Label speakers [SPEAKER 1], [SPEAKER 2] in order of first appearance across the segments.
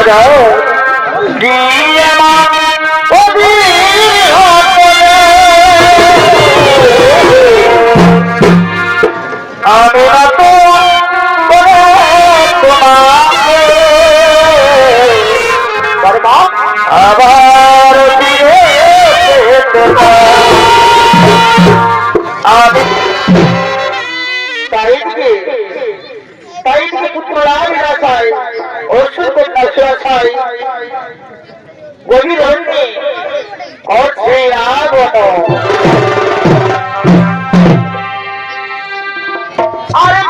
[SPEAKER 1] যাও আমি না তো আবার ফিরে আমি তাই থেকে পুত্র রাজা চাই অসুর কন্যা চাই গভীর অন্যে করছে আগত আরে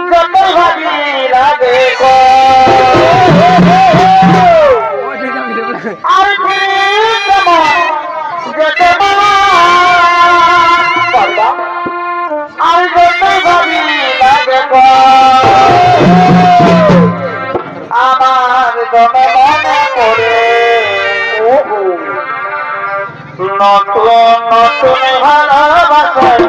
[SPEAKER 1] যতই ভাবি লাগে আর আর যতই ভাবি লাগে আমার জমে মনে করে নতুন নতুন ভালোবাসায়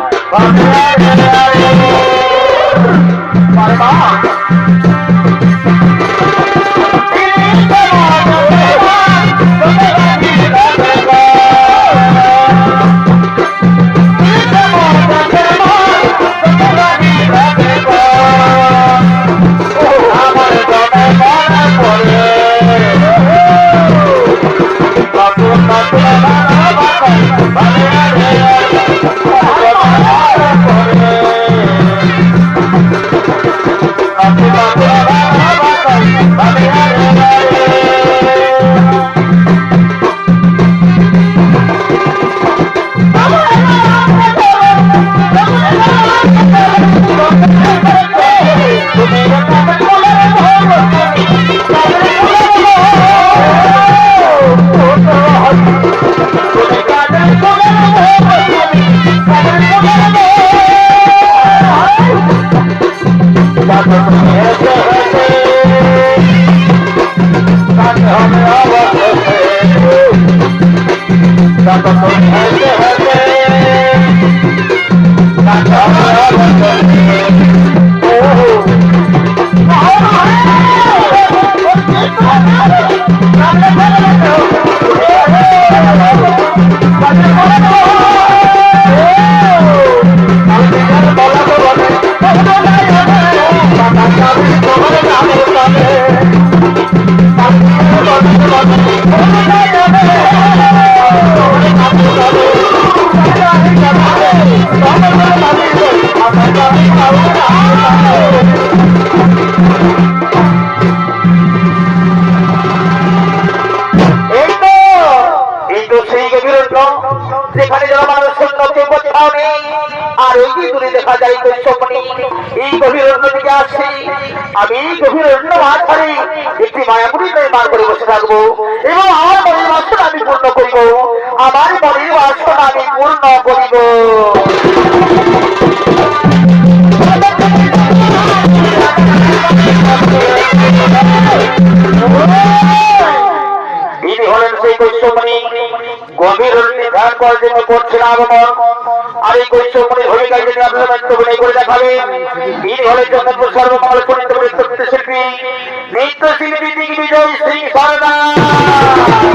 [SPEAKER 1] যেখানে যারা মানুষ কোথাও নেই আর এই দূরে দেখা যায় এই গভীর অন্য দিকে আসছি আমি গভীর অন্য মাঝারি একটি মায়াপুরী নির্মাণ করে বসে থাকবো এবং আমার মনের বাসনা আমি পূর্ণ করিব আমার মনের বাসনা আমি পূর্ণ করিব ইনি হলেন সেই কৈশমণি গভীর ধ্যান করার জন্য করছেন আগমন আর এই কৈশমণির ভূমিকায় যদি আপনারা নৃত্য করে দেখাবেন ইনি হলেন জগৎ সর্বমঙ্গল পরিণত নৃত্যশিল্পী নৃত্যশিল্পী দিগ্বিজয় সিং সরদার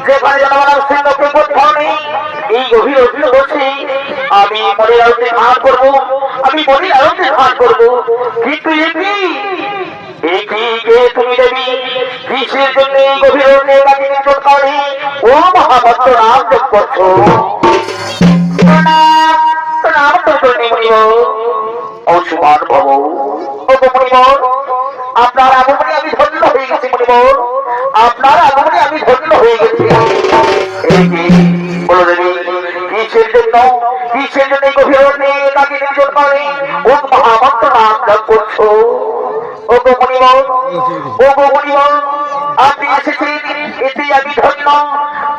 [SPEAKER 1] যেখানে জনমানব সিন্ধুকে কোথাও নেই এই গভীর অধীন বসে আমি মনের আলোতে ধান করবো, আমি মনের আলোতে ধান করবো। কিন্তু তুমি দেবী কিসের জন্য এই গভীর কারণে ও মহাভক্ত নাম যোগ করছো? নাম তো মণিব অসুমান ভব মণিব, আপনার আগমনে আমি ধন্য হয়ে গেছি মণিব, আপনার আগমনে আমি ধন্য হয়ে গেছি। বলো দেবী কিসের জন্য এই গভীর কারণে ও মহাভক্ত নাম যোগ করছো? আপনি এসেছেন এতে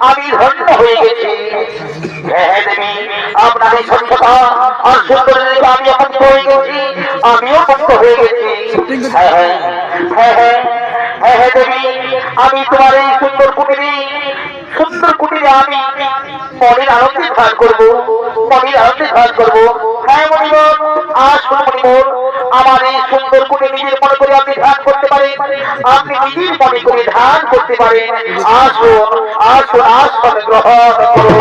[SPEAKER 1] আমি ধন্য হয়ে গেছি। হ্যাঁ দেবী আপনার এই স্বচ্ছতা আর সুন্দর আমি মুক্ত হয়ে গেছি, আমিও মুক্ত হয়ে গেছি। হ্যাঁ হ্যাঁ হ্যাঁ হ্যাঁ হ্যাঁ হ্যাঁ দেবী আমি তোমার এই সুন্দর কুটিরে আমি মনের আনন্দে ধান করবো, মনের আনন্দে ধান করবো। হ্যাঁ মণিবর আসুন মণিবর, আমার এই সুন্দর কুটিরে নিজের মনে করে আপনি ধান করতে পারেন, আপনি নিজের মনে করে ধান করতে পারেন। আসুন আসুন আসুন গ্রহণ করুন।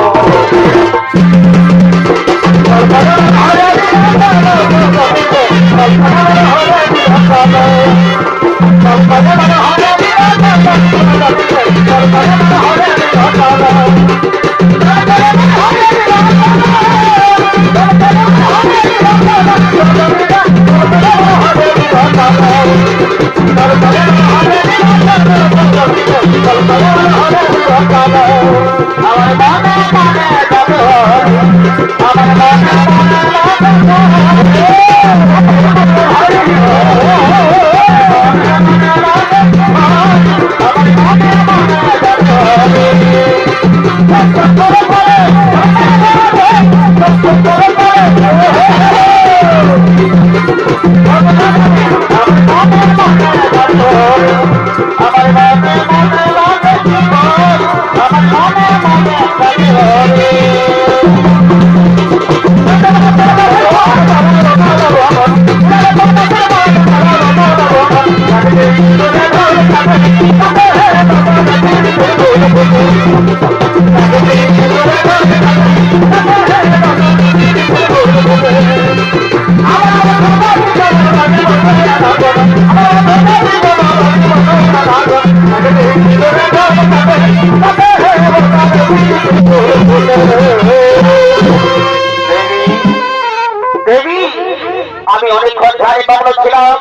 [SPEAKER 1] আমি অনেকক্ষণ ধারে পাবনা ছিলাম,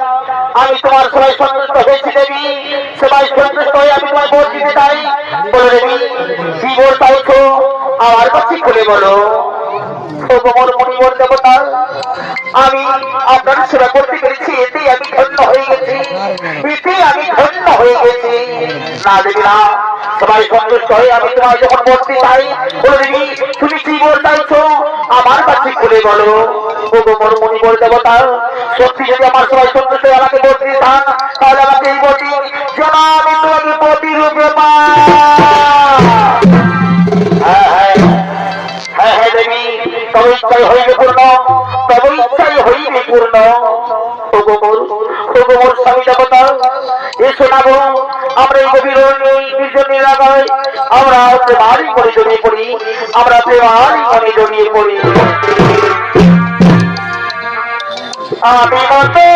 [SPEAKER 1] আমি তোমার সবাই সন্তুষ্ট হয়েছি দেবী, সবাই সন্তুষ্ট হয়ে আমি তোমার ভোট দিতে চাই। বলো দেবী কি ভোট চাইছো আমার কাছে খুলে বলো। মণিবর দেবতা আমি আপনার সেবা করতে পেরেছি, এতেই আমি ধন্য হয়ে গেছি, এতেই আমি ধন্য হয়ে গেছি। না দেবী না, সবাই সন্তুষ্ট হয়ে আমি তোমার যখন ভোট দিতে চাই, বলো দেবী তুমি কি ভোট চাইছো আমার কাছে খুলে বলো। মণিবর দেবতা সত্যি যদি আমার সবাই সন্তুষ্ট হয়ে আমাকে ভোট দিতে চান, তাহলে আমাকে এই ভোটই যেন আমি তোমাকে প্রতিরূপে হ্যাঁ হ্যাঁ দেবী তবে ইচ্ছাই হইবে পূর্ণ, তবে ইচ্ছাই হইবে পূর্ণ। মোর স্বামী দেবতা এসো না গো, আমরা এই গভীর নির্জন এলাকায় আমরা প্রেমারই মনে জড়িয়ে পড়ি, আমরা প্রেমারই মনে জড়িয়ে পড়ি। আমি তোমাকে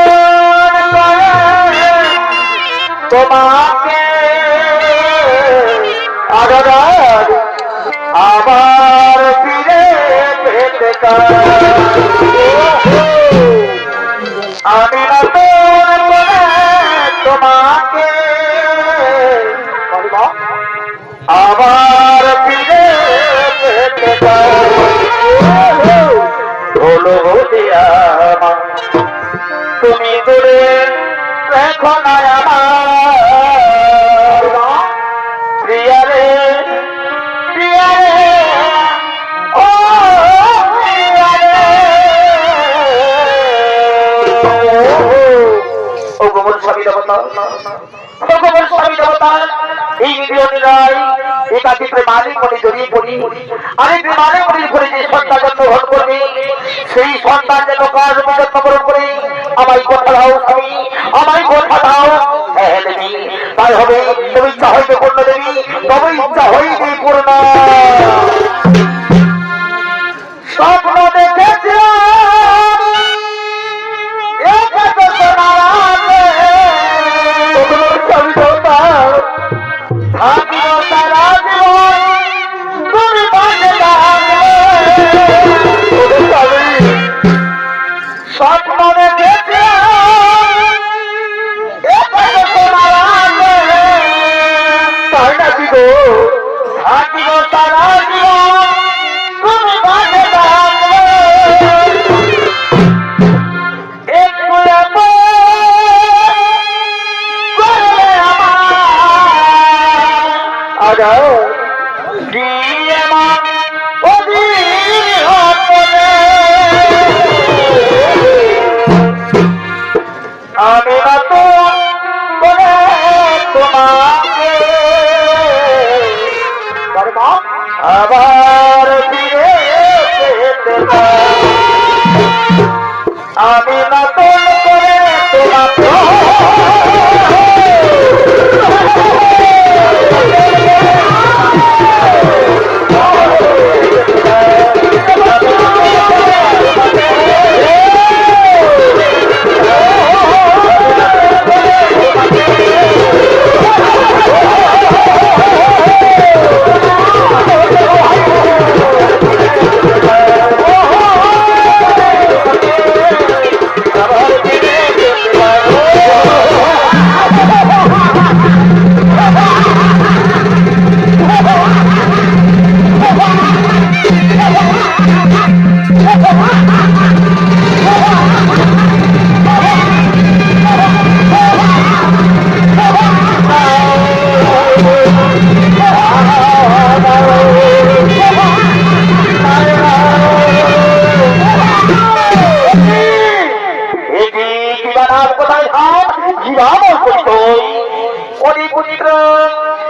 [SPEAKER 1] আবার ফিরে পেতে চাই, আমি তোমাকে আবার ফিরে পেতে চাই। হলো তুমি দূরে দেখো না আমার প্রিয়ারে প্রিয়ারে ও প্রিয়ারে। ও গোবর স্বামী দেবতা, ও গোবর স্বামী দেবতা এই মিলিয়নিরাই একাকি প্রেমালিক মনে জড়িয়ে পড়ি, আরে প্রেমালিক মনে করে যে সন্তান জন্মগ্রহণ করবে সেই সন্তান যেন কাজ জন্মগ্রহণ করে আমায় কথা দাও স্বামী, আমায় কথা দাও। হ্যাঁ দেবী তাই হবে, তুমি ইচ্ছা হইবে পূর্ণ দেবী, তবে ইচ্ছা হইবে পূর্ণ। স্বপ্ন দেখেছিলাম স্বপ্ন তাই নাকি গো থাকিব তারা জীবন তুমি বাজে থাকবে একটু করবে আমার দিয়ে মা আমি না তো করে তোমাকে আবার ফিরে পেতে আমি না তো করে তোমাকে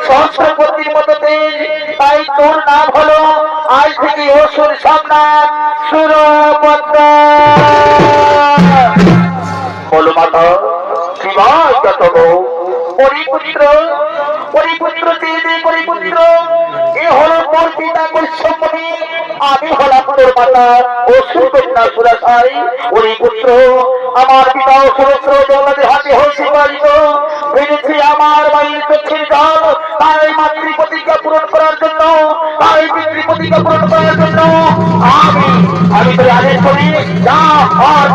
[SPEAKER 1] সহস্রপতির মতো তেজ, তাই তোর নাম হলো আজ থেকে অসুর সম্রাট সুরপদ্র। বলো মাতা শ্রীমান যত পরিপুত্র পরিপুত্র দেবী পরিপুত্র, এ হলো তোর পিতা বৈশ্যমণি, আমি হলাম তোর মাতা অসুর কন্যা সুরাশাই। ওই পুত্র আমার পিতা অসুরেন্দ্র জগতের হাতে হয়েছে পালিত, ফিরেছি আমার বাড়ির চোখের জল, তাই মাতৃ প্রতিজ্ঞা পূরণ করার জন্য, তাই পিতৃ প্রতিজ্ঞা পূরণ করার জন্য আমি তোর আদেশ করি, যা আর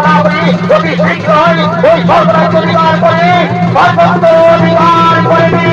[SPEAKER 1] না করি অতি শীঘ্রই ওই সর্বরাজ্য অধিকার করে সর্বত্র অধিকার করবি।